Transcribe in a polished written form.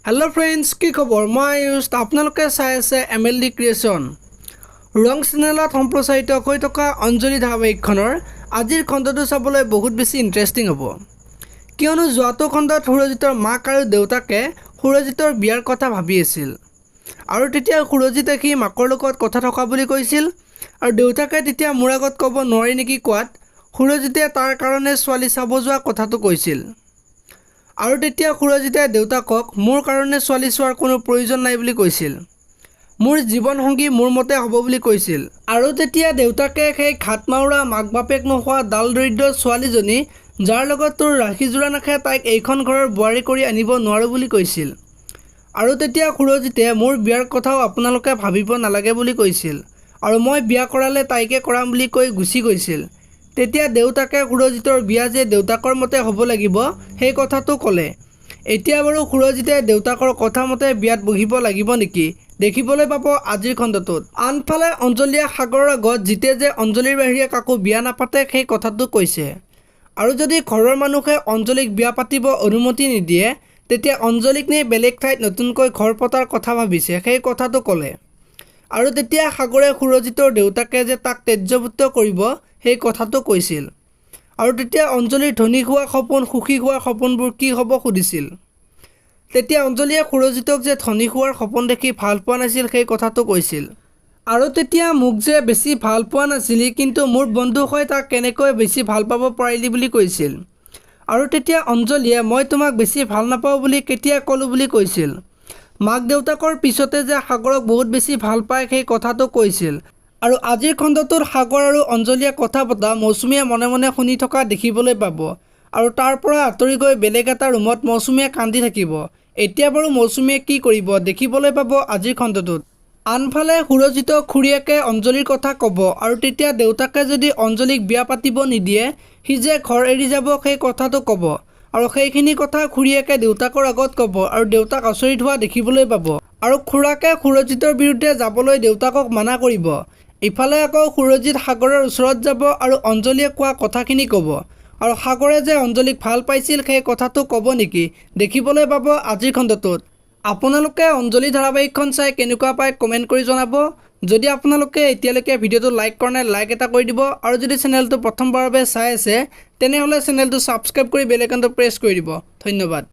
Hello friends की खबर मैं आयुष आपनालोके चाই আছে MLD क्रिएशन रং चेनेলত सम्प्रचारित হৈ থকা অঞ্জলি ধাৰাবাহিকখনৰ আজিৰ খণ্ডটো চাবলৈ বহুত বেছি ইন্টাৰেষ্টিং হ'ব কিয়নো যোৱাটো খণ্ডত সুৰজিতৰ মাক আৰু দেউতাকে সুৰজিতৰ বিয়াৰ কথা ভাবি আছিল আৰু তেতিয়া সুৰজিতে কি মাকৰ লগত কথা থকা বুলি কৈছিল আৰু দেউতাকে তেতিয়া মোৰ আগত ক'ব নোৱাৰি নেকি কোৱাত সুৰজিতে তাৰ কাৰণে ছোৱালী চাব যোৱা কথাটো কৈছিল আৰু তেতিয়া সুৰজিতে দেউতাকক মোৰ কাৰণে ছোৱালী চোৱাৰ কোনো প্ৰয়োজন নাই বুলি কৈছিল মোৰ জীৱন সংগী মোৰ মতে হ'ব বুলি কৈছিল আৰু তেতিয়া দেউতাকে সেই ঘাটমাউৰা মাক বাপেক নোহোৱা ডাল দৰিদ্ৰ ছোৱালীজনী যাৰ লগত তোৰ ৰাখি জোৰা নাখে তাইক এইখন ঘৰৰ বোৱাৰী কৰি আনিব নোৱাৰো বুলি কৈছিল আৰু তেতিয়া সুৰজিতে মোৰ বিয়াৰ কথাও আপোনালোকে ভাবিব নালাগে বুলি কৈছিল আৰু মই বিয়া কৰালে তাইকে কৰাম বুলি কৈ গুচি গৈছিল তেতিয়া দেউতাকে সুৰজিতৰ বিয়া যে দেউতাকৰ মতে হ'ব লাগিব সেই কথাটো ক'লে এতিয়া বাৰু সুৰজিতে দেউতাকৰ কথা মতে বিয়াত বহিব লাগিব নেকি দেখিবলৈ পাব আজিৰ খণ্ডটোত আনফালে অঞ্জলিয়ে সাগৰৰ আগত জিতে যে অঞ্জলিৰ বাহিৰে কাকো বিয়া নাপাতে সেই কথাটো কৈছে আৰু যদি ঘৰৰ মানুহে অঞ্জলিক বিয়া পাতিব অনুমতি নিদিয়ে তেতিয়া অঞ্জলিক নি বেলেগ ঠাইত নতুনকৈ ঘৰ পতাৰ কথা ভাবিছে সেই কথাটো ক'লে আৰু তেতিয়া সাগৰে সুৰজিতৰ দেউতাকে যে তাক তেজ্যপুত্ৰ কৰিব সেই কথাটো কৈছিল আৰু তেতিয়া অঞ্জলিৰ ধনী হোৱা সপোন সুখী হোৱা সপোনবোৰ কি হ'ব সুধিছিল তেতিয়া অঞ্জলিয়ে সুৰজিতক যে ধনী হোৱাৰ সপোন দেখি ভাল পোৱা নাছিল সেই কথাটো কৈছিল আৰু তেতিয়া মোক যে বেছি ভাল পোৱা নাছিলি কিন্তু মোৰ বন্ধু হৈ তাক কেনেকৈ বেছি ভাল পাব পাৰিলি বুলি কৈছিল আৰু তেতিয়া অঞ্জলিয়ে মই তোমাক বেছি ভাল নাপাওঁ বুলি কেতিয়া ক'লো বুলি কৈছিল মাক দেউতাকৰ পিছতে যে সাগৰক বহুত বেছি ভাল পায় সেই কথাটো কৈছিল আৰু আজিৰ খণ্ডটোত সাগৰ আৰু অঞ্জলিয়ে কথা পতা মৌচুমীয়ে মনে মনে শুনি থকা দেখিবলৈ পাব আৰু তাৰ পৰা আঁতৰি গৈ বেলেগ এটা ৰুমত মৌচুমীয়ে কান্দি থাকিব এতিয়া বাৰু মৌচুমীয়ে কি কৰিব দেখিবলৈ পাব আজিৰ খণ্ডটোত আনফালে সুৰজিতক খুৰীয়েকে অঞ্জলিৰ কথা ক'ব আৰু তেতিয়া দেউতাকে যদি অঞ্জলিক বিয়া পাতিব নিদিয়ে সি যে ঘৰ এৰি যাব সেই কথাটো ক'ব আৰু সেইখিনি কথা খুৰীয়েকে দেউতাকৰ আগত ক'ব আৰু দেউতাক আচৰিত হোৱা দেখিবলৈ পাব আৰু খুৰাকে সুৰজিতৰ বিৰুদ্ধে যাবলৈ দেউতাকক মানা কৰিব ইফালে আকৌ সুৰজিত সাগৰৰ ওচৰত যাব আৰু অঞ্জলিয়ে কোৱা কথাখিনি ক'ব আৰু সাগৰে যে অঞ্জলিক ভাল পাইছিল সেই কথাটো ক'ব নেকি দেখিবলৈ পাব আজিৰ খণ্ডটোত আপোনালোকে অঞ্জলি ধাৰাবাহিকখন চাই কেনেকুৱা পায় কমেণ্ট কৰি জনাব যদি আপোনালোকে এতিয়ালৈকে ভিডিঅ'টো লাইক কৰা নাই লাইক এটা কৰি দিব আৰু যদি চেনেলটো প্ৰথমবাৰৰ বাবে চাই আছে তেনেহ'লে চেনেলটো ছাবস্ক্ৰাইব কৰি বেল আইকনটো প্ৰেছ কৰি দিব ধন্যবাদ।